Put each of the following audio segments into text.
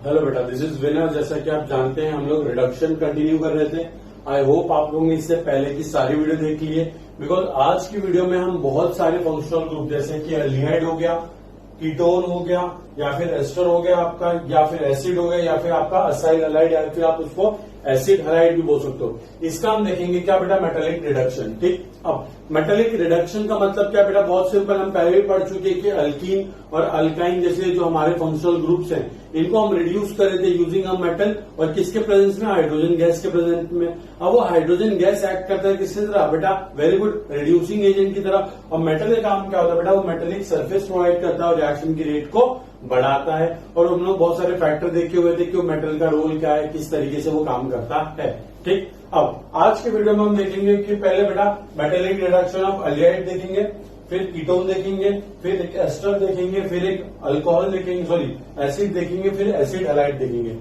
Hello बेटा, this is winner. जैसा कि आप जानते हैं हम लोग रिडक्शन कंटिन्यू कर रहे थे। आई होप आप लोगों ने इससे पहले की सारी वीडियो देख ली है, बिकॉज आज की वीडियो में हम बहुत सारे फंक्शनल ग्रुप जैसे कि एल्डिहाइड हो गया, कीटोन हो गया, या फिर एस्टर हो गया आपका, या फिर एसिड हो गया, या फिर आपका असाइल हलाइड, या फिर आप उसको एसिड हलाइड भी बोल सकते हो। इसका हम देखेंगे क्या बेटा, मेटालिक रिडक्शन। ठीक, अब मेटालिक रिडक्शन का मतलब क्या बेटा, बहुत सिंपल। हम पहले भी पढ़ चुके हैं कि अल्कीन और अल्काइन जैसे जो हमारे फंक्शनल ग्रुप्स हैं, इनको हम रिड्यूस कर रहे थे यूजिंग अ मेटल, और किसके प्रेजेंस में, हाइड्रोजन गैस के प्रेजेंस में। अब वो हाइड्रोजन गैस एक्ट करता है किसकी तरह बेटा, वेरी गुड, रिड्यूसिंग एजेंट की तरह। और मेटल का काम क्या होता है बेटा, वो मेटेलिक सरफेस प्रोवाइड करता है और रिएक्शन की रेट को बढ़ाता है। और हम लोग बहुत सारे फैक्टर देखे हुए थे कि वो मेटल का रोल क्या है, किस तरीके से वो काम करता है। ठीक, अब आज के वीडियो में हम देखेंगे कि पहले बेटा मेटेलिक रिडक्शन ऑफ एल्डिहाइड देखेंगे, फिर कीटोन देखेंगे, फिर एक एस्टर देखेंगे, फिर एक अल्कोहल देखेंगे, सॉरी एसिड देखेंगे, फिर एसिड हलाइड देखेंगे।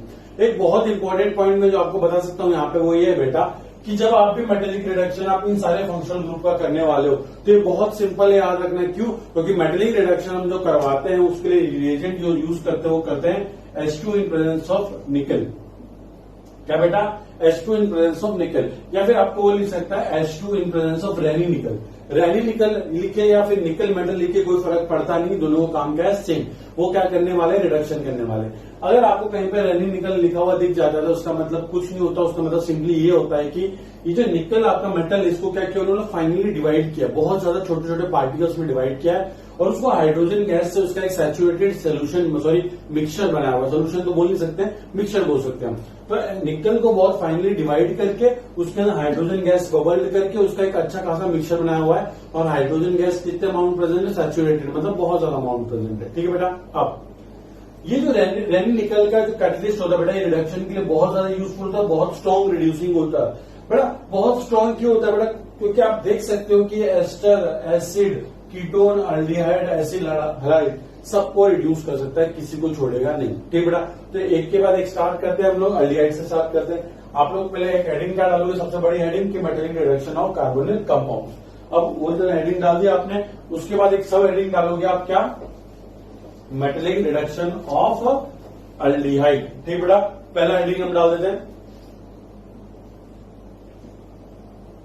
एक बहुत इंपॉर्टेंट पॉइंट मैं जो आपको बता सकता हूं यहाँ पे वो ये है बेटा कि जब आप भी मेटेलिक रिडक्शन आप इन सारे फंक्शनल ग्रुप का करने वाले हो तो ये बहुत सिंपल है, याद रखना। क्यों? क्योंकि मेटेलिक रिडक्शन हम जो करवाते हैं उसके लिए रिएजेंट जो यूज करते हैं वो करते हैं H2 इन प्रेजेंस ऑफ निकल। क्या बेटा, H2 इन प्रेजेंस ऑफ निकल, या फिर आपको वो लिख सकता है H2 इन प्रेजेंस ऑफ रैनी निकल। रैनी निकल लिखे या फिर निकल मेटल लिखे कोई फर्क पड़ता नहीं, दोनों का काम क्या है, सेम। वो क्या करने वाले, रिडक्शन करने वाले। अगर आपको कहीं पे रैनी निकल लिखा हुआ दिख जाता है तो उसका मतलब कुछ नहीं होता, उसका मतलब सिंपली ये होता है कि ये जो निकल आपका मेटल, इसको क्या किया उन्होंने, फाइनली डिवाइड किया, बहुत ज्यादा छोटे छोटे पार्टिकल्स में डिवाइड किया है, और उसको हाइड्रोजन गैस से उसका एक सैचुरेटेड सोल्यूशन, सॉरी मिक्सचर बनाया हुआ। सोल्यूशन तो बोल नहीं सकते, मिक्सचर बोल सकते हैं हम। तो निकल को बहुत फाइनली डिवाइड करके उसके अंदर हाइड्रोजन गैस बबल्ड करके उसका एक अच्छा खासा मिक्सचर बनाया हुआ है, और हाइड्रोजन गैस कितने अमाउंट प्रेजेंट है, सैचुरेटेड, मतलब बहुत ज्यादा अमाउंट प्रेजेंट है। ठीक है बेटा, अब ये जो रैनी निकल का जो कैटलिस्ट होता है बेटा, ये रिडक्शन के लिए बहुत ज्यादा यूजफुल होता है, बहुत स्ट्रॉन्ग रिड्यूसिंग होता है बेटा। बहुत स्ट्रॉन्ग क्यों होता है बेटा, क्योंकि आप देख सकते हो कि ester, acid, ketone, aldehyde, acid halide सबको रिड्यूस कर सकता है, किसी को छोड़ेगा नहीं। ठीक बेटा, तो एक के बाद एक स्टार्ट करते हैं हम लोग, एल्डिहाइड से स्टार्ट करते हैं। आप लोग पहले एक हेडिंग क्या डालोगे, सबसे बड़ी हेडिंग की metallic reduction of carbonyl compounds. अब वो जो हेडिंग डाल दिया आपने, उसके बाद एक सब हेडिंग डालोगे आप, क्या, मेटेलिक रिडक्शन ऑफ एल्डिहाइड। ठीक बेटा, पहला हेडिंग हम डाल देते हैं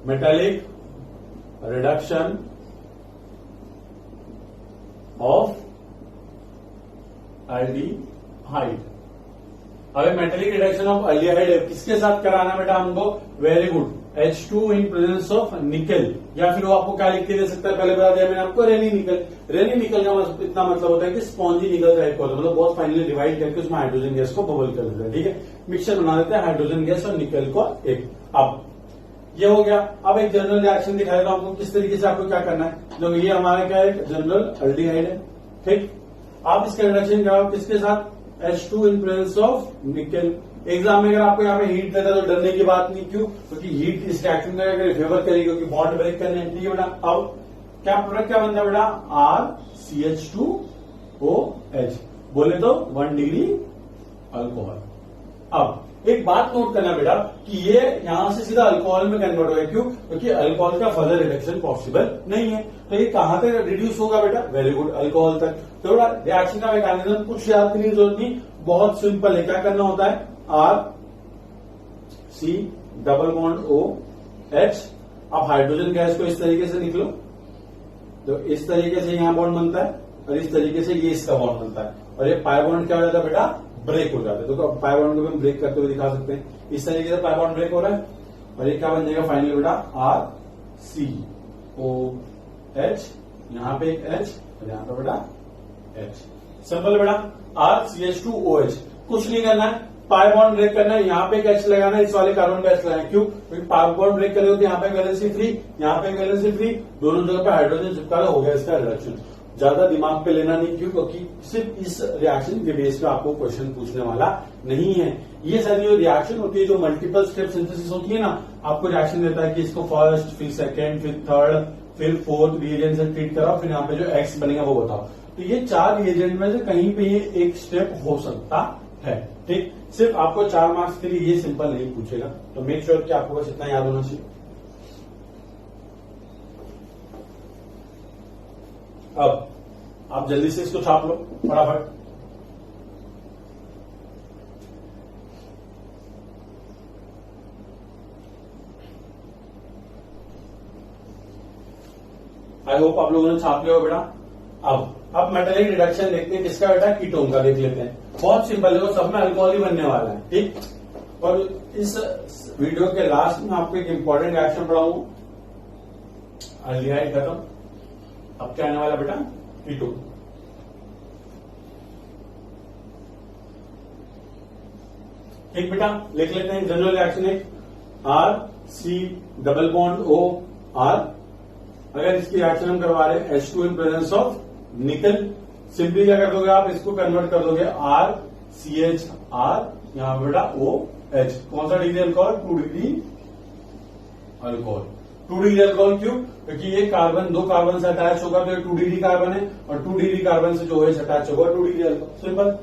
मेटेलिक रिडक्शन ऑफ एल्डिहाइड। अब मेटेलिक रिडक्शन ऑफ एल्डिहाइड किसके साथ कराना बेटा हमको, very good, H2 in presence of निकल, या फिर वो आपको क्या लिख के दे सकता है, पहले बता दिया मैंने आपको, रेनी निकल। रेनी निकल का इतना मतलब होता है कि स्पॉन्जी निकल टाइप का होता है, मतलब बहुत फाइनली डिवाइड करके उसमें हाइड्रोजन गैस को बबल कर देता है। ठीक है, मिक्सचर बना देते हैं हाइड्रोजन गैस और निकल को एक। अब ये हो गया। अब एक जनरल रिएक्शन दिखाई देता हूं आपको किस तरीके से आपको क्या करना है। जो ये हमारा क्या है, जनरल एल्डिहाइड है। ठीक, आप इसका रिडक्शन कराओ किसके साथ, H2 इन प्रेजेंस ऑफ निकल। एग्जाम में अगर आपको यहाँ पे हीट देता है तो डरने की बात नहीं, क्यों, क्योंकि हीट इस रिएक्शन का फेवर करेगी, क्योंकि बॉन्ड ब्रेक करने हैं। ठीक है बेटा, अब क्या प्रोडक्ट क्या बनता है बेटा, RCH2OH, बोले तो 1 डिग्री अल्कोहल। अब एक बात नोट करना बेटा कि ये यहां से सीधा अल्कोहल में कन्वर्ट होगा, क्यों, क्योंकि अल्कोहल का फर्दर रिडक्शन पॉसिबल नहीं है। तो ये कहां तक रिड्यूस होगा बेटा, वेरी गुड, अल्कोहल तक। तो बेटा रिएक्शन का मैकेनिज्म कुछ याद करने की जरूरत नहीं, बहुत सिंपल है। क्या करना होता है, RC डबल बॉन्ड OH। अब हाइड्रोजन गैस को इस तरीके से निकलो, तो इस तरीके से यहां बॉन्ड बनता है, और इस तरीके से ये इसका बॉन्ड बनता है, और ये पाई बॉन्ड क्या हो जाता है बेटा, ब्रेक हो जाता है। तो पाई बॉन्ड को हम ब्रेक करते हुए दिखा सकते हैं, इस तरीके से पाई बॉन्ड ब्रेक हो रहा है, और ये क्या बन जाएगा फाइनली बेटा, RCOH, यहाँ पे एक H और यहाँ पे बेटा H। सिंपल बेटा, RCH2OH, कुछ नहीं करना है, पाई बॉन्ड ब्रेक करना है, यहाँ पे एक H लगाना है, इस वाले कार्बन पे H लगाना है। क्यों, क्योंकि पाई बॉन्ड ब्रेक करेंगे तो यहाँ पे वैलेंसी फ्री, यहाँ पे वैलेंसी फ्री, दोनों जगह पे हाइड्रोजन चिपका हो गया इसका रिडक्शन। ज्यादा दिमाग पे लेना नहीं, क्यों, क्योंकि सिर्फ इस रिएक्शन के बेस पे आपको क्वेश्चन पूछने वाला नहीं है। ये सारी जो रिएक्शन होती है, जो मल्टीपल स्टेप सिंथेसिस होती है ना, आपको रिएक्शन देता है कि इसको फर्स्ट, फिर सेकेंड, फिर थर्ड, फिर फोर्थ रिएजेंट से ट्रीट कराओ, फिर यहाँ पे जो एक्स बनेगा वो बताओ। तो ये 4 रिएजेंट में से कहीं पे ये एक स्टेप हो सकता है। ठीक, सिर्फ आपको 4 मार्क्स के लिए ये सिंपल नहीं पूछेगा, तो मेक श्योर कि आपको बस इतना याद होना चाहिए। अब आप जल्दी से इसको छाप लो फटाफट। आई होप आप लोगों ने छाप लिया हो बेटा। अब मेटालिक रिडक्शन देखते हैं किसका बेटा, कीटोन का देख लेते हैं। बहुत सिंपल है, सब में अल्कोहल ही बनने वाला है, ठीक। और इस वीडियो के लास्ट में आपको एक इंपॉर्टेंट रिएक्शन पढ़ाऊंगा, अल्डिहाइड खत्म, अब क्या आने वाला बेटा, कीटोन। ठीक बेटा, लिख लेते हैं जनरल रिएक्शन एक, R C double bond O R. अगर इसकी रिएक्शन हम करवा रहे हैं H2 in presence of nickel, simply क्या कर दोगे आप, इसको कन्वर्ट कर दोगे आर सी एच आर, यहां बेटा ओ एच। कौन सा degree alcohol, 2 degree alcohol. 2 degree alcohol क्यों, क्योंकि ये कार्बन, 2 कार्बन से अटैच होगा तो ये 2 डिग्री कार्बन है, और 2 डिग्री कार्बन से जो है अटैच होगा 2 डिग्री अल्कोहल। सिंपल,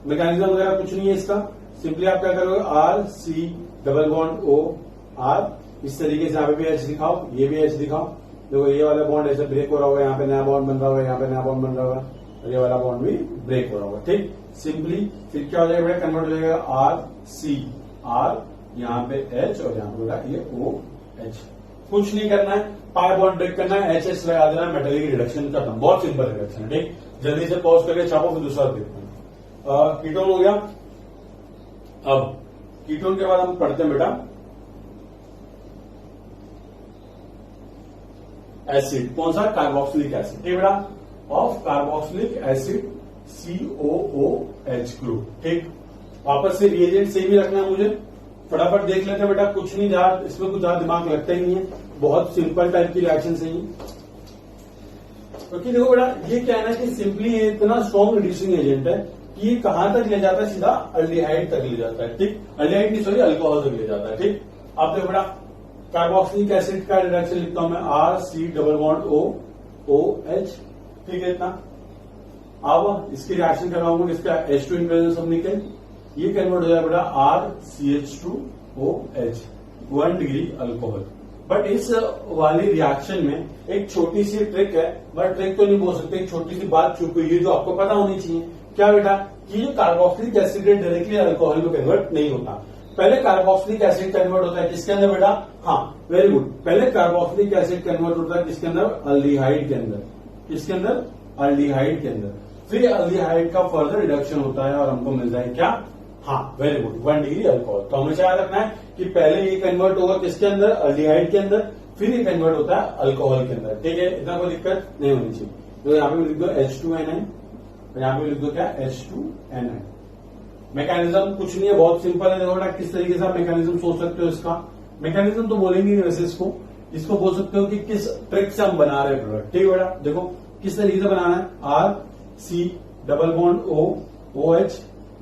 मैकेनिज्म वगैरह कुछ नहीं है इसका। सिंपली आप क्या करोगे, R C double bond O R, इस तरीके से यहाँ पे भी एच दिखाओ, ये भी एच दिखाओ। देखो ये वाला बॉन्ड ऐसे ब्रेक हो रहा होगा, यहाँ पे नया बॉन्ड बन रहा होगा, यहाँ पे नया बॉन्ड बन रहा होगा, और ये वाला बॉन्ड भी ब्रेक हो रहा होगा, ठीक। सिंपली फिर क्या हो जाएगा बेटा, कन्वर्ट हो जाएगा आर सी आर, यहाँ पे एच, और यहाँ पे बेटा ये ओ एच। कुछ नहीं करना है, पाई बॉन्ड ब्रेक करना है, एच एच लगा देना, मेटालिक रिडक्शन खत्म। बहुत सिंपल रिडक्शन है, ठीक। जल्दी से पॉज करके छापो, फिर दूसरा देखते हैं। कीटोन हो गया। अब कीटोन के बाद हम पढ़ते हैं बेटा एसिड। कौन सा, कार्बोक्सिलिक एसिड, ठीक बेटा, of carboxylic acid COOH group, ठीक। वापस से रिएजेंट सेम ही रखना है मुझे, फटाफट देख लेते हैं बेटा, कुछ नहीं ज्यादा इसमें, कुछ ज्यादा दिमाग लगता ही नहीं है, बहुत सिंपल टाइप की रिएक्शन से ही। क्योंकि देखो बेटा, ये क्या है ना कि सिंपली ये इतना स्ट्रॉन्ग रिड्यूसिंग एजेंट है कि ये कहां तक ले जाता है, सीधा अल्डिहाइड तक ले जाता है, ठीक। अल्डिहाइड नहीं, सॉरी, अल्कोहल तक ले जाता है, ठीक। अब देखो बेटा, कार्बोक्सिलिक एसिड का रिडक्शन लिखता हूं मैं, R C double bond O O H, ठीक है इतना। अब इसकी रिएक्शन कराऊंगा किसका, H2 इन प्रेजेंस ऑफ निकल, ये कन्वर्ट हो जाएगा बेटा R C H two O H, 1 degree alcohol. But इस वाली रिएक्शन में एक छोटी सी ट्रिक है, बट ट्रिक तो नहीं बोल सकते, एक छोटी सी बात छुपी हुई है जो आपको पता होनी चाहिए। क्या बेटा, कि जो कार्बोक्सिलिक एसिड डायरेक्टली अल्कोहल में कन्वर्ट नहीं होता। पहले कार्बोक्सिलिक एसिड कन्वर्ट होता है किसके अंदर बेटा, हाँ वेरी गुड, पहले कार्बोक्सिलिक एसिड कन्वर्ट होता है किसके अंदर, अल्डिहाइड के अंदर। किसके अंदर, अल्डिहाइड के अंदर। फिर अल्डिहाइड का फर्दर रिडक्शन होता है और हमको मिल जाए क्या, हाँ वेरी गुड, 1 डिग्री अल्कोहल। तो हमेशा याद रखना है कि पहले ये कन्वर्ट होगा किसके अंदर, अल्डिहाइड के अंदर, फिर ये कन्वर्ट होता है अल्कोहल के अंदर, ठीक है। इतना कोई दिक्कत नहीं होनी चाहिए। तो यहाँ पे लिख दो H2NI, यहाँ पे लिख दो क्या, H2NI। मैकेनिज्म कुछ नहीं है, बहुत सिंपल है। देखो बेटा, किस तरीके से आप मैकेनिज्म सोच सकते हो इसका, मैकेनिज्म तो बोलेंगे नहीं वैसे, इसको बोल सकते हो कि किस ट्रिक से हम बना रहे हैं प्रोडक्ट, ठीक है बेटा। देखो किस तरीके से बनाना है, R C double bond O O H,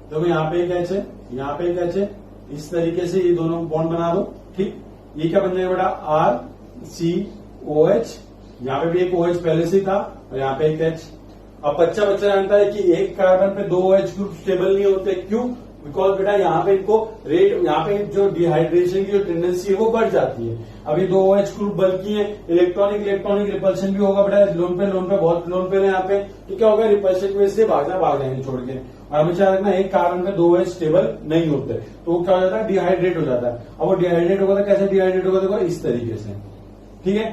देखो यहाँ पे एक एच है, यहाँ पे एक एच है, इस तरीके से ये दोनों बॉन्ड बना दो, ठीक। ये क्या बन जाएगा बेटा, आर सी ओ एच, यहाँ पे भी एक ओ एच पहले से था, और यहाँ पे एक एच। अब बच्चा जानता है कि एक कार्बन पे 2 OH ग्रुप स्टेबल नहीं होते, क्यों, बिकॉज बेटा यहाँ पे इनको रेट, यहाँ पे जो डिहाइड्रेशन की जो टेंडेंसी है वो बढ़ जाती है। अभी 2 OH ग्रुप बल्कि है, इलेक्ट्रॉनिक रिपल्शन भी होगा बेटा, लोन पे बहुत लोन पे यहाँ पे, तो क्या होगा, रिपल्शन की वजह से भाग जाएंगे छोड़ के। और हमेशा रखना, एक कार्बन पे 2 OH स्टेबल नहीं होते, तो वो क्या हो जाता है, डिहाइड्रेट हो जाता है। अब वो डिहाइड्रेट होगा तो कैसे डिहाइड्रेट होगा, देखो इस तरीके से, ठीक है,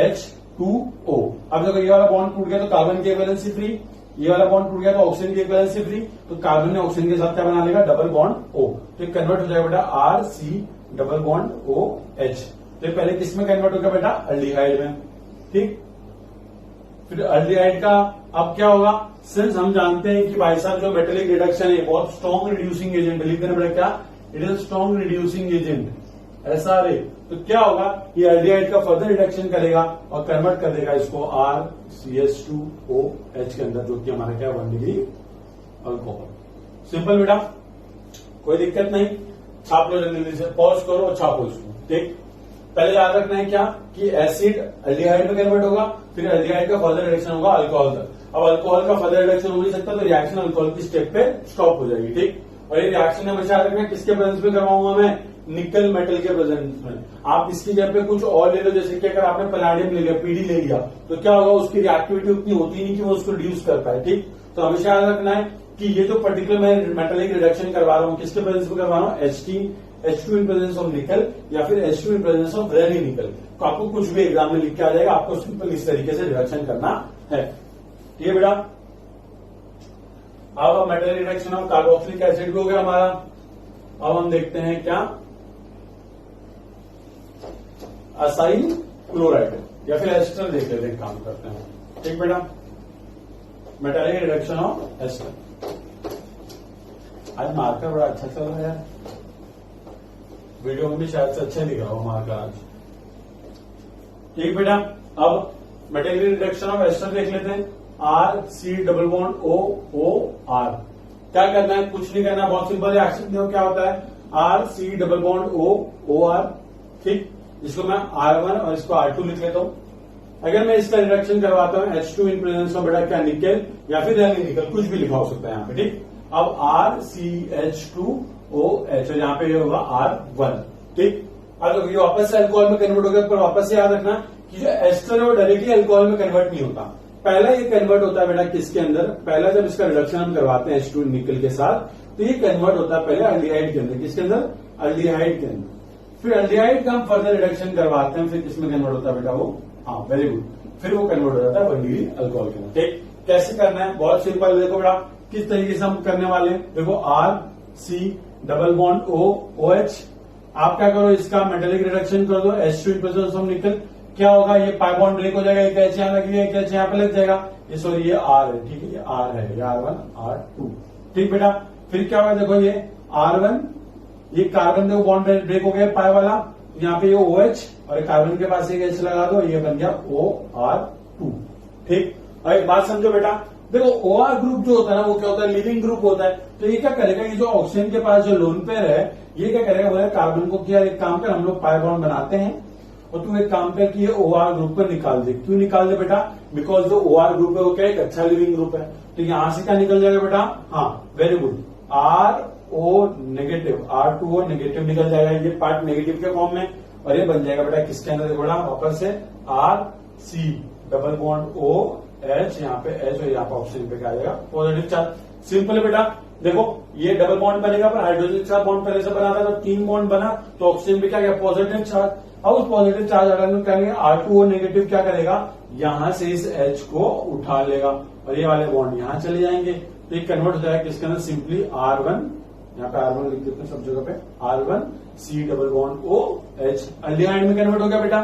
H2O। अब देखो ये वाला बॉन्ड टूट गया तो कार्बन की वैलेंसी फ्री, ये वाला बॉन्ड टूट गया तो ऑक्सीजन की वैलेंसी फ्री, तो कार्बन ने ऑक्सीजन के साथ क्या बना लेगा, डबल बॉन्ड O, तो कन्वर्ट हो जाएगा बेटा R C double bond O H। तो पहले किस में कन्वर्ट होगा बेटा, अल्डिहाइड में, ठीक। फिर अल्डिहाइड का अब क्या होगा, सिंस हम जानते हैं कि भाई साहब जो मेटालिक रिडक्शन है बहुत स्ट्रॉन्ग रिड्यूसिंग एजेंट, लिख देना बेटा क्या, it is strong reducing agent, SRA। तो क्या होगा, ये अल्डिहाइड का फर्दर रिडक्शन करेगा और कन्वर्ट कर देगा इसको R C H two O H के अंदर, जो कि हमारा क्या, 1 डिग्री अल्कोहल। सिंपल बेटा, कोई दिक्कत नहीं, छाप लो जल्दी से, पॉज करो और छापो इसको, ठीक। पहले याद रखना है क्या, कि एसिड अल्डिहाइड में कन्वर्ट होगा, फिर अल्डिहाइड का फर्दर रिडक्शन होगा अल्कोहल तक। अब अल्कोहल का फर्दर रिडक्शन हो नहीं सकता, तो रिएक्शन अल्कोहल की स्टेप पे स्टॉप हो जाएगी, ठीक। और ये रिएक्शन हमेशा याद रखना किसके प्रेजेंस में करवाऊंगा मैं, निकल मेटल के प्रेजेंस में। आप इसकी जगह पे कुछ और ले लो, जैसे कि अगर आपने पैलेडियम ले लिया, पीडी ले लिया, तो क्या होगा, उसकी रिएक्टिविटी उतनी होती नहीं कि वो उसको रिड्यूस कर पाए, ठीक। तो हमेशा याद रखना है कि ये जो पर्टिकुलर मैं मेटालिक रिडक्शन करवा रहा हूँ किसके प्रेजेंस में करवा रहा हूँ, H2 इन प्रेजेंस ऑफ निकल या फिर H2 इन प्रेजेंस ऑफ रेनी निकल। तो आपको कुछ भी एग्जाम में लिख के आ जाएगा, आपको सिंपल इस तरीके से रिडक्शन करना है। ठीक है बेटा। अब metal reduction of carboxylic acid भी हो गया हमारा। अब हम देखते हैं क्या, असाइल क्लोराइड या फिर एस्टर देख लेते हैं, काम करते हैं। ठीक बेटा, मेटालिक रिडक्शन ऑफ एस्टर। आज मार्कर बड़ा अच्छा चल रहा है यार, वीडियो में भी शायद से अच्छा दिख रहा हो मार्कर आज। ठीक बेटा, अब मेटालिक रिडक्शन ऑफ एस्टर देख लेते हैं। RC≡OOR। क्या करना है, कुछ नहीं करना, बहुत सिंपल रिएक्शन देखो क्या होता है, RC≡OOR। ठीक, इसको मैं R1 और इसको R2 लिख लेता हूं। अगर मैं इसका रिडक्शन करवाता हूं H2 इन प्रेजेंस ऑफ बेटा क्या, निकल या फिर रेनी निकल, कुछ भी लिखा हो सकता है यहाँ पे। ठीक, अब RCH2OH यहाँ पे ये होगा R1। ठीक, अब ये वापस से अल्कोहल में कन्वर्ट हो गया, पर वापस से याद रखना कि जो एस्टर है वो डायरेक्टली अल्कोहल में कन्वर्ट नहीं होता। पहला ये कन्वर्ट होता है बेटा किसके अंदर, पहला जब इसका रिडक्शन हम करवाते हैं H2 निकल के साथ, तो ये कन्वर्ट होता है पहले अल्डिहाइड के अंदर। किसके अंदर, अल्डिहाइड के अंदर। फिर अल्डिहाइड का हम फर्दर रिडक्शन करवाते हैं, फिर किसमें कन्वर्ट होता है बेटा वो, हाँ वेरी गुड, फिर वो कन्वर्ट हो जाता है 1 डिग्री अल्कोहल के अंदर। ठीक, कैसे करना है, बहुत सिंपल। देखो बेटा किस तरीके से हम करने वाले हैं, देखो RC≡OOH। आप क्या करो, इसका मेटालिक रिडक्शन कर दो H2 इन प्रेजेंस ऑफ निकल। क्या होगा, ये पाई बॉन्ड ब्रेक हो जाएगा, एक एच यहां लगी है, एक एच यहां पे लग जाएगा, ये सॉरी ये R है। ठीक है, ये R है, ये R1 R2। ठीक बेटा, फिर क्या होगा, देखो ये R1, ये कार्बन देखो बॉन्ड ब्रेक हो गया पाई वाला, यहाँ पे ये OH और कार्बन के पास एक एच लगा दो, ये बन गया OR2। ठीक, और एक बात समझो बेटा, देखो OR ग्रुप जो होता है ना वो क्या होता है, लिविंग ग्रुप होता है। तो ये क्या करेगा, ये जो ऑक्सीजन के पास जो लोन पेयर है, ये क्या करेगा, बोले कार्बन को किया, एक काम कर, हम लोग पाई बॉन्ड बनाते हैं और तू एक काम कर कि ये OR ग्रुप को निकाल दे। क्यों निकाल दे बेटा, बिकॉज जो OR ग्रुप है वो क्या एक अच्छा लिविंग ग्रुप है। तो यहां से क्या निकल जाएगा बेटा, हाँ very good, RO negative, R2O negative निकल जाएगा, ये पार्ट नेगेटिव के फॉर्म में, और ये बन जाएगा बेटा किसके अंदर, बेटा वापस से RC≡OH, यहाँ पे H और यहाँ पे ऑप्शन पे क्या आ जाएगा, पॉजिटिव चार्ज। सिंपल है बेटा, देखो ये डबल बॉन्ड बनेगा, पर हाइड्रोजन के साथ बॉन्ड पहले से बना था, तो 3 बॉन्ड बना, तो ऑक्सीजन पे क्या गया, पॉजिटिव चार्ज। अब उस पॉजिटिव चार्ज अगर करेंगे R2O नेगेटिव क्या करेगा, यहां से इस H को उठा लेगा और ये वाले बॉन्ड यहां चले जाएंगे, तो ये कन्वर्ट हो जाएगा किसके अंदर, सिंपली R1, यहाँ पे R1 लिख देते हैं सब जगह पे, R1C≡OH, अल्डिहाइड में कन्वर्ट हो गया बेटा,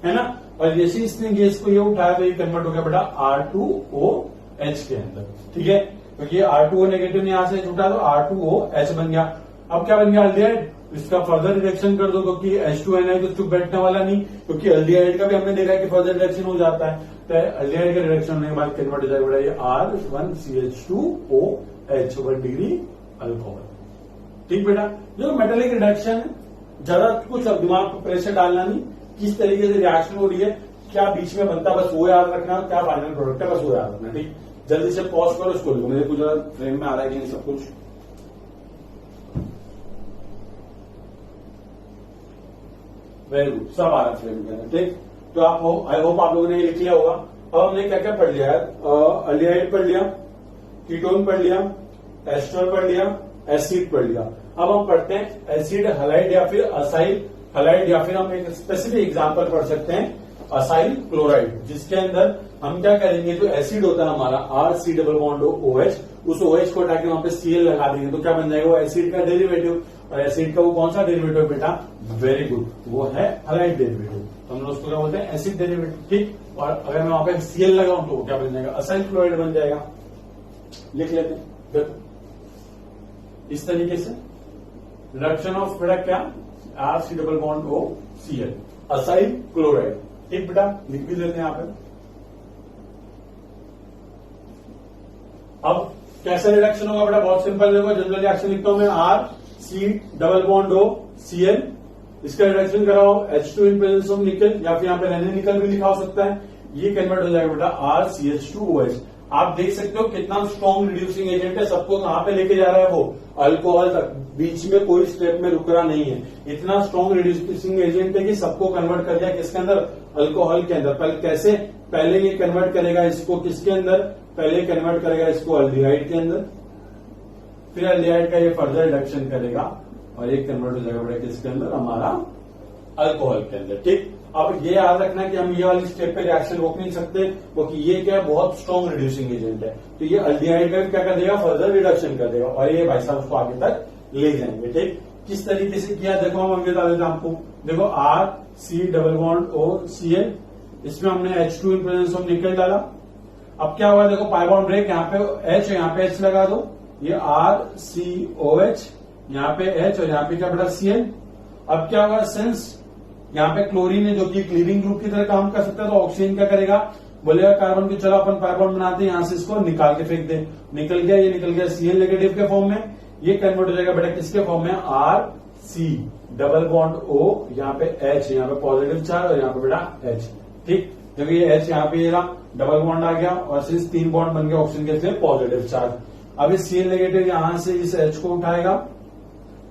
है ना। और जैसे इसने गैस को ये उठाया तो ये कन्वर्ट हो गया बेटा R2OH के अंदर। ठीक है, क्योंकि ये R2O नेगेटिव ने यहां से उठा तो R2OH बन गया। अब क्या बन गया, अल्डिहाइड। इसका फर्दर रिडक्शन कर दो, क्योंकि H2Ni तो चुप बैठने वाला नहीं, क्योंकि अल्डिहाइड का भी हमने देखा कि फर्दर रिडक्शन हो जाता है। तो अल्डिहाइड का रिडक्शन होने के बाद कन्वर्ट हो जाएगा बेटा ये R1CH2OH, 1 डिग्री अल्कोहल। ठीक बेटा, जो मेटालिक रिडक्शन है, ज्यादा कुछ अब दिमाग पर प्रेशर डालना नहीं, किस तरीके से रिएक्शन हो रही है, क्या बीच में बनता, बस वो याद रखना, क्या फाइनल प्रोडक्ट है बस वो याद रखना। ठीक, जल्दी से पॉज करो इसको, मेरे कुछ फ्रेम में आ रहा है कि नहीं सब कुछ। वेरी गुड, सब आ रहा है फ्रेम के अंदर। ठीक, तो आप आई होप आप लोगों ने लिख लिया होगा। अब हमने क्या क्या पढ़ लिया है, अल्डिहाइड पढ़ लिया, कीटोन पढ़ लिया, एस्टर पढ़ लिया, एसिड पढ़ लिया। अब हम पढ़ते हैं एसिड हलाइड या फिर असाइल हलाइड, या फिर हम एक स्पेसिफिक एग्जांपल पढ़ सकते हैं असाइल क्लोराइड, जिसके अंदर हम क्या करेंगे, जो एसिड होता है हमारा RC≡OH, उस OH को उठाकर वहां पे Cl लगा देंगे, तो क्या बन जाएगा, वो एसिड का डेरिवेटिव। और एसिड का वो कौन सा डेरिवेटिव बेटा, वेरी गुड, वो है हलाइड डेरिवेटिव, तो हम लोग उसको क्या बोलते हैं, एसिड डेरिवेटिव। ठीक, और अगर मैं वहां पे Cl लगाऊं तो क्या बन जाएगा, असाइल क्लोराइड बन जाएगा। लिख लेते हैं, देखो इस तरीके से रिडक्शन ऑफ बेटा क्या, RC≡OCl, असाइल क्लोराइड। ठीक बेटा, लिख भी लेते हैं यहाँ पे। अब कैसा रिडक्शन होगा बेटा, बहुत सिंपल होगा, जनरल रिएक्शन लिखता हूं मैं, RC≡OCl, इसका रिडक्शन कराओ H2 इन प्रेजेंस ऑफ निकल, या फिर यहाँ पे रेनी निकल भी लिखा हो सकता है, ये कन्वर्ट हो जाएगा बेटा RCH2OH। आप देख सकते हो कितना स्ट्रॉन्ग रिड्यूसिंग एजेंट है, सबको कहां पे लेके जा रहा है, वो अल्कोहल तक, बीच में कोई स्टेप में रुक रहा नहीं है। इतना स्ट्रॉन्ग रिड्यूसिंग एजेंट है कि सबको कन्वर्ट कर दिया किसके अंदर, अल्कोहल के अंदर। पहले कैसे, पहले ये कन्वर्ट करेगा इसको किसके अंदर, पहले कन्वर्ट करेगा इसको अल्डिहाइड के अंदर, फिर अल्डिहाइड का ये फर्दर रिडक्शन करेगा और एक कन्वर्ट हो जाएगा बेटा किसके अंदर, हमारा अल्कोहल के अंदर। ठीक, अब ये याद रखना कि हम ये वाली स्टेप पे रिएक्शन रोक नहीं सकते, क्योंकि ये क्या है, बहुत स्ट्रॉन्ग रिड्यूसिंग एजेंट है। तो ये अल्डिहाइड का क्या कर देगा, फर्दर रिडक्शन कर देगा और ये भाई साहब उसको आगे तक ले जाएंगे। ठीक, किस तरीके से किया देखो, हम बता देते हैं आपको। देखो R C double bond O Cl, इसमें हमने H2 इन प्रेजेंस ऑफ निकल डाला। अब क्या हुआ देखो, पाई बॉन्ड ब्रेक, यहाँ पे H और यहाँ पे H लगा दो, ये RCOH, यहाँ पे H और यहाँ पे क्या बेटा Cl। अब क्या हुआ, सिंस यहाँ पे क्लोरीन है जो कि क्लीविंग ग्रुप की तरह काम कर सकता है, तो ऑक्सीजन क्या करेगा, बोलेगा कार्बन की चलो अपन पाई बॉन्ड बनाते हैं, यहां से इसको निकाल के फेंक दे। निकल गया, ये निकल गया Cl नेगेटिव के फॉर्म में, ये कन्वर्ट हो जाएगा बेटा किसके फॉर्म में, RC डबल बॉन्ड O, यहाँ पे H, यहाँ पे पॉजिटिव चार्ज और यहाँ पे बेटा H। ठीक, जब ये H यहाँ पे ये रहा, डबल बॉन्ड आ गया और सिंस 3 बॉन्ड बन गया ऑक्सीजन के लिए पॉजिटिव चार्ज। अब इस Cl नेगेटिव यहां से इस H को उठाएगा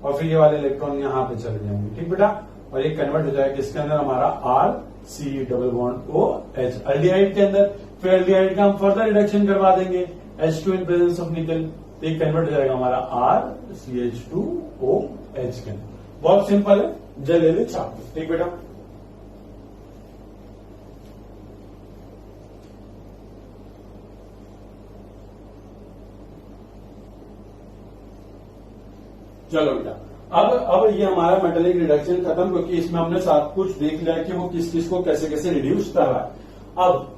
और फिर ये वाले इलेक्ट्रॉन यहाँ पे चले जाएंगे। ठीक बेटा, और ये कन्वर्ट हो जाएगा किसके अंदर, हमारा RC double bond OH aldehyde के अंदर। फिर अल्डिहाइड का हम फर्दर रिडक्शन करवा देंगे H2 इन प्रेजेंस ऑफ निकल, तो ये कन्वर्ट हो जाएगा हमारा RCH2OH के अंदर। बहुत सिंपल है, जल ले छाप। ठीक बेटा, चलो बेटा, अब ये हमारा मेटेलिक रिडक्शन खत्म, क्योंकि इसमें हमने सब कुछ देख लिया कि वो किस चीज को कैसे कैसे रिड्यूस कर रहा है।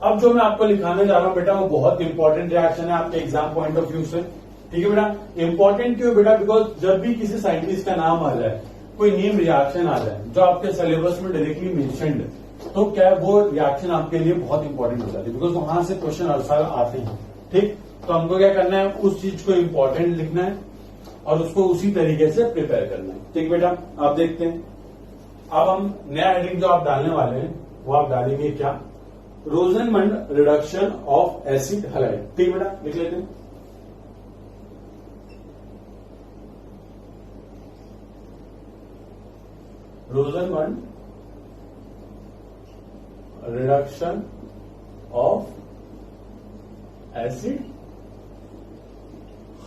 अब जो मैं आपको लिखाने जा रहा हूं बेटा, वो बहुत इंपॉर्टेंट रिएक्शन है आपके एग्जाम पॉइंट ऑफ व्यू से। ठीक है बेटा, इंपॉर्टेंट क्यों बेटा, बिकॉज जब भी किसी साइंटिस्ट का नाम आ जाए, कोई न्यू रिएक्शन आ जाए जो आपके सिलेबस में डायरेक्टली मेंशन्ड है, तो क्या वो रिएक्शन आपके लिए बहुत इंपॉर्टेंट हो जाती है, बिकॉज वहां से क्वेश्चन हर साल आते हैं। ठीक, तो हमको क्या करना है, उस चीज को इंपॉर्टेंट लिखना है और उसको उसी तरीके से प्रिपेयर करना है। ठीक बेटा, आप देखते हैं, अब हम नया हेडिंग जो आप डालने वाले हैं वो आप डालेंगे क्या, रोजनमंड रिडक्शन ऑफ एसिड हैलाइड। ठीक बेटा, लिख लेते हैं। रोजनमंड रिडक्शन ऑफ एसिड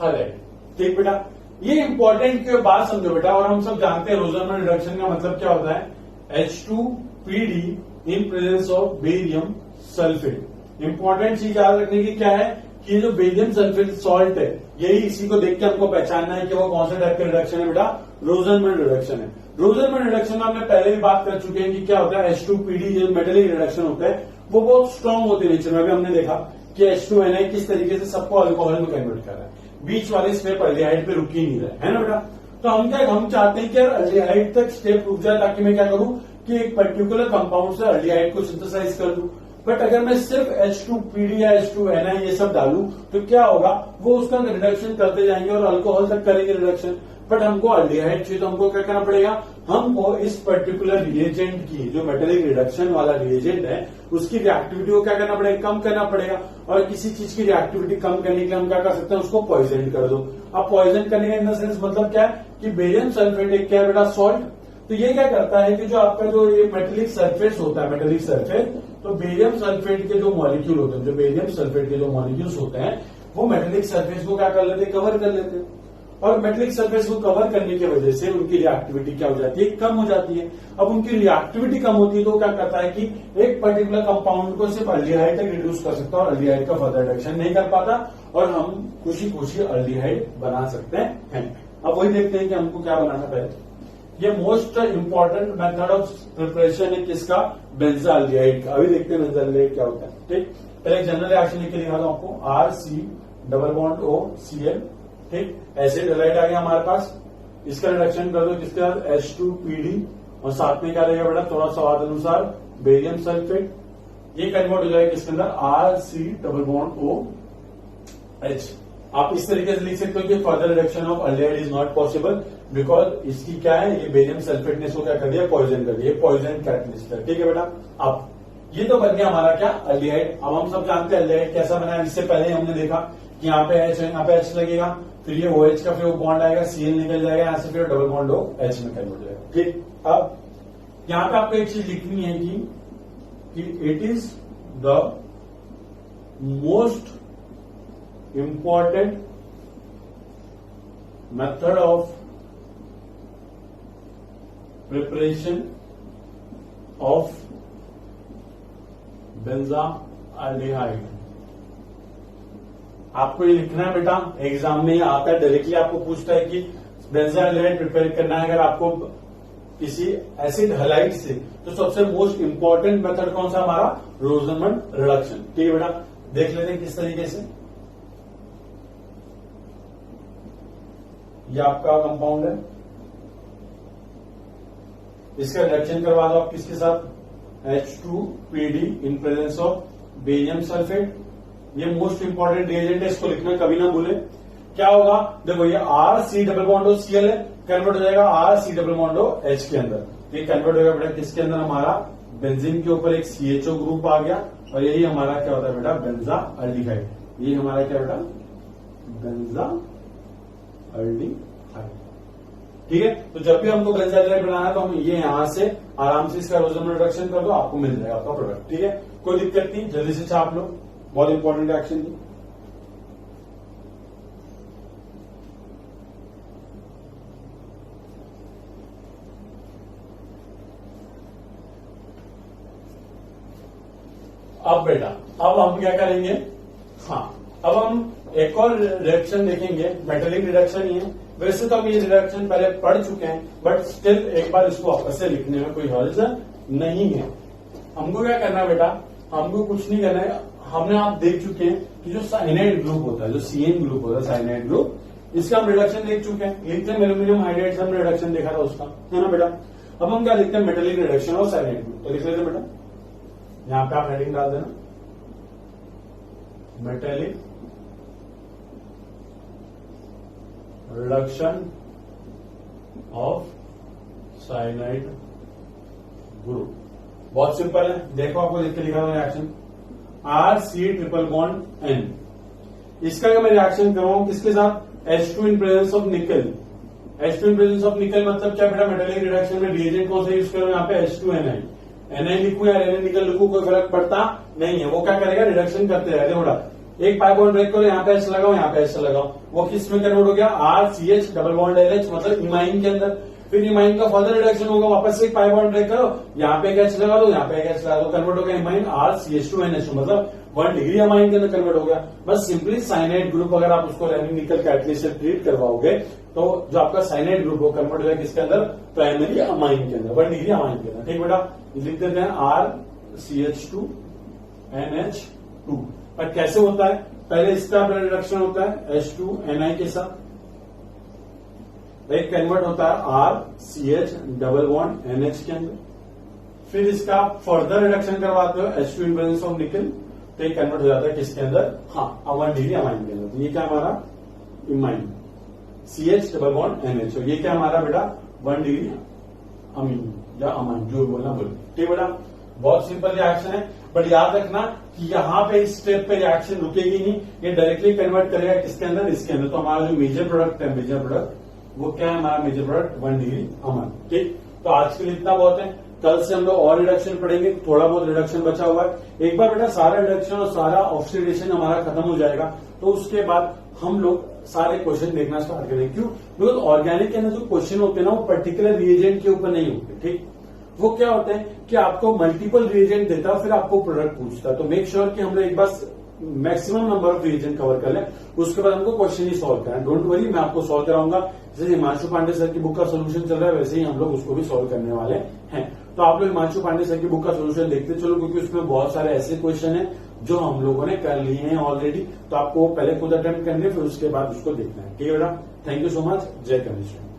हैलाइड। ठीक बेटा, ये इंपॉर्टेंट क्यों, बात समझो बेटा। और हम सब जानते हैं रोजनमंड रिडक्शन का मतलब क्या होता है, H2PD in presence of barium sulphate. Important चीज याद रखने की क्या है कि जो बेरियम सल्फेट सॉल्ट है, यही इसी को देख के हमको पहचानना है कि वो कौन से टाइप का रिडक्शन है बेटा, रोजनमंड रिडक्शन है। रोजनमंड रिडक्शन में हमने पहले भी बात कर चुके हैं कि क्या होता है, H2PD जो मेटेलिक रिडक्शन होता है वो बहुत स्ट्रांग होते हैं नेचर में। अभी हमने देखा कि H2Na किस तरीके से सबको अल्कोहल में कन्वर्ट कर रहा है, बीच वाले स्टेप अल्डिहाइड पे रुक ही नहीं रहा है ना बेटा। तो हम चाहते हैं कि यार अल्डिहाइड तक स्टेप रुक जाए, ताकि मैं क्या करूं कि एक पर्टिकुलर कंपाउंड से अल्डिहाइड को सिंथेसाइज कर दूं। बट अगर मैं सिर्फ H2PD या H2Na ये सब डालूं तो क्या होगा, वो उसका रिडक्शन करते जाएंगे और अल्कोहल तक करेंगे रिडक्शन। बट हमको अल्डिहाइड चाहिए, तो हमको क्या करना पड़ेगा, हमको इस पर्टिकुलर रिएजेंट की, जो मेटेलिक रिडक्शन वाला रिएजेंट है, उसकी रिएक्टिविटी को क्या करना पड़ेगा, कम करना पड़ेगा। और किसी चीज की रिएक्टिविटी कम करने के लिए हम क्या कर सकते हैं, उसको पॉइजन कर दो। अब पॉइजन करने का इन द सेंस मतलब क्या है कि बेरियम सल्फेट एक क्या है बेटा, सॉल्ट। तो ये क्या करता है कि जो आपका जो ये मेटेलिक सरफेस होता है, मेटेलिक सरफेस, तो बेरियम सल्फेट के जो मॉलिक्यूल होते हैं, जो बेरियम सल्फेट के जो मॉलिक्यूल्स होते हैं, वो मेटेलिक सरफेस को क्या कर लेते हैं, कवर कर लेते हैं। और मेटेलिक सरफेस को कवर करने की वजह से उनकी रिएक्टिविटी क्या हो जाती है, कम हो जाती है। अब उनकी रिएक्टिविटी कम होती है तो क्या करता है कि एक पर्टिकुलर कंपाउंड को सिर्फ अल्डिहाइड तक रिड्यूस कर सकता है और अल्डिहाइड का फर्दर रिडक्शन नहीं कर पाता, और हम खुशी खुशी अल्डिहाइड बना सकते हैं। अब वही देखते हैं कि हमको क्या बनाना पड़ेगा। ये most important method of preparation है किसका, बेंजाल्डिहाइड का। अभी देखते हैं बेंजाल्डिहाइड क्या होता है। ठीक, पहले एक जनरल रिएक्शन लिख के दिखा दो आपको, RC डबल बॉन्ड OCl। ठीक, एसिड हैलाइड आ गया हमारे पास, इसका रिडक्शन कर दो किसके साथ, H2PD, और साथ में क्या रहेगा बेटा, थोड़ा स्वाद अनुसार बेरियम सल्फेट। ये कन्वर्ट हो जाएगा किसके अंदर, RC डबल बॉन्ड OH। आप इस तरीके से लिख सकते हो कि further reduction of aldehyde is not possible, because इसकी क्या है, ये बेरियम सल्फेट ने इसको क्या कर दिया, पॉइजन कर दिया, पॉइजन कैटलिस्ट है। ठीक है बेटा, अब ये तो बन गया हमारा क्या, अल्डिहाइड। अब हम सब जानते हैं अल्डिहाइड कैसा बना है, इससे पहले हमने देखा कि यहाँ पे H है, यहाँ पे H लगेगा, फिर ये OH का फिर बॉन्ड आएगा, Cl निकल जाएगा, यहाँ से फिर डबल बॉन्ड OH में कन्वर्ट हो जाएगा। ठीक, अब यहाँ पे आपको एक चीज लिखनी है कि it is the most important method of preparation of benzaldehyde. आपको ये लिखना है बेटा, एग्जाम में ये आता है, डायरेक्टली आपको पूछता है कि बेंजाल्डिहाइड प्रिपेयर करना है अगर आपको किसी एसिड हैलाइड से, तो सबसे मोस्ट इंपॉर्टेंट मेथड कौन सा हमारा, रोजनमंड रिडक्शन। ठीक है बेटा, देख लेते हैं किस तरीके से। ये आपका कंपाउंड है, इसका रिडक्शन करवा दो आप किसके साथ, H2PD in presence of barium sulphate. ये मोस्ट इंपॉर्टेंट रिएजेंट है, इसको लिखना कभी ना भूले। क्या होगा, देखो ये R C double bond Cl है, कन्वर्ट हो जाएगा R C double bond H के अंदर। ये कन्वर्ट होगा बेटा किसके अंदर, हमारा बेंजीन के ऊपर एक CHO ग्रुप आ गया, और यही हमारा क्या होता है बेटा, बेंजाल्डिहाइड। ये हमारा क्या बेटा, बेंजाल्डिहाइड। ठीक है, तो जब भी हमको बेंजाल्डिहाइड बनाना है तो हम ये यहां से आराम से इसका रोजनमंड रिडक्शन कर दो, आपको मिल जाएगा आपका प्रोडक्ट। ठीक है, कोई दिक्कत नहीं, जल्दी से छाप लो, बहुत इंपॉर्टेंट एक्शन थी। अब बेटा, अब हम क्या करेंगे, हाँ अब हम एक और रिएक्शन देखेंगे, मेटेलिक रिडक्शन ही है। वैसे तो हम ये रिडक्शन पहले पढ़ चुके हैं, बट स्टिल एक बार इसको वापस से लिखने में कोई हर्ज नहीं है। हमको क्या करना है बेटा, हमको कुछ नहीं करना है, हमने आप देख चुके हैं कि जो साइनाइड ग्रुप होता है, जो CN ग्रुप होता है साइनाइड ग्रुप, इसका हम रिडक्शन देख चुके हैं। लिथियम एल्यूमिनियम हाइड्राइड से हमने रिडक्शन देखा था उसका, है ना बेटा। अब हम क्या देखते हैं, metallic reduction of cyanide group. तो लिख लेते हैं बेटा, यहां पे आप हेडिंग डाल देना, metallic reduction of cyanide group. बहुत सिंपल है, देखो आपको लिख के लिखा हुआ reaction RC triple bond N। इसका अगर मैं रिएक्शन करूं किसके साथ, H2 इन प्रेजेंस ऑफ निकल। H2 इन प्रेजेंस ऑफ निकल मतलब क्या बेटा, मेटेलिक रिडक्शन में रिएजेंट कौन सा यूज करूं, यहाँ पे H2Ni। Na लिखूं या Na निकल लिखूं, कोई फर्क पड़ता नहीं है। वो क्या करेगा, रिडक्शन करते रहते थोड़ा, एक पाई बॉन्ड ब्रेक करो, यहाँ पे H लगाओ, यहाँ पे H लगाओ, वो किस में कन्वर्ट हो गया, RCH डबल बॉन्ड LH, मतलब इमाइन के अंदर। फिर इमाइन का फर्दर रिडक्शन होगा, वापस से एक पाई बॉन्ड ब्रेक करो, यहाँ पे एक H लगा दो, यहाँ पे एक H लगा दो, कन्वर्ट हो गया इमाइन RCH2NH, मतलब 1 डिग्री अमाइन के अंदर कन्वर्ट हो गया। बस सिंपली साइनाइड ग्रुप अगर आप उसको रैनिंग निकल कैटलिस्ट से ट्रीट करवाओगे तो जो आपका साइनाइड ग्रुप हो कन्वर्ट हो जाए किसके अंदर, प्राइमरी अमाइन के अंदर, 1 डिग्री अमाइन के अंदर। ठीक बेटा, लिख देते हैं RCH2NH2। पर कैसे होता है, पहले इसका रिडक्शन होता है H2Ni के साथ, एक कन्वर्ट होता है RCH डबल बॉन्ड NH के अंदर, फिर इसका फर्दर रिडक्शन करवाते हो H2 इन प्रेजेंस ऑफ निकल, तो ये कन्वर्ट हो जाता है किसके अंदर, हाँ 1 डिग्री अमाइन के अंदर। तो ये क्या हमारा imine CH double bond NH, ये क्या हमारा बेटा 1 डिग्री अमीन या अमाइन, जो बोलना बोले। ठीक बेटा, बहुत सिंपल रिएक्शन है, बट याद रखना कि यहाँ पे इस स्टेप पे रिएक्शन रुकेगी नहीं, ये डायरेक्टली कन्वर्ट करेगा किसके अंदर, इसके अंदर। तो हमारा जो मेजर प्रोडक्ट है, मेजर प्रोडक्ट वो क्या है, हमारा मेजर प्रोडक्ट 1 डिग्री अमन। ठीक, तो आज के लिए इतना बहुत है, कल से हम लोग और रिडक्शन पढ़ेंगे, थोड़ा बहुत रिडक्शन बचा हुआ है। एक बार बेटा सारा रिडक्शन और सारा ऑक्सीडेशन हमारा खत्म हो जाएगा, तो उसके बाद हम लोग सारे क्वेश्चन देखना स्टार्ट करेंगे। क्यों, बिकॉज ऑर्गेनिक के अंदर जो क्वेश्चन होते हैं ना, वो पर्टिकुलर रिएजेंट के ऊपर नहीं होते। ठीक, वो क्या होते हैं कि आपको मल्टीपल रिएजेंट देता है, फिर आपको प्रोडक्ट पूछता है। तो मेक श्योर कि हम लोग एक बार maximum number of reagent cover कर लें, उसके बाद हमको क्वेश्चन ही सॉल्व करना है। डोंट वरी, मैं आपको सॉल्व कराऊंगा। जैसे हिमांशु पांडे सर की बुक का सोल्यूशन चल रहा है, वैसे ही हम लोग उसको भी सॉल्व करने वाले हैं। तो आप लोग हिमांशु पांडे सर की बुक का सोल्यूशन देखते चलो, क्योंकि उसमें बहुत सारे ऐसे क्वेश्चन हैं जो हम लोगों ने कर लिए हैं ऑलरेडी। तो आपको पहले खुद अटेम्प्ट करने, फिर उसके बाद उसको देखना है। ठीक है बेटा, थैंक यू सो मच, जय कमिश्नर।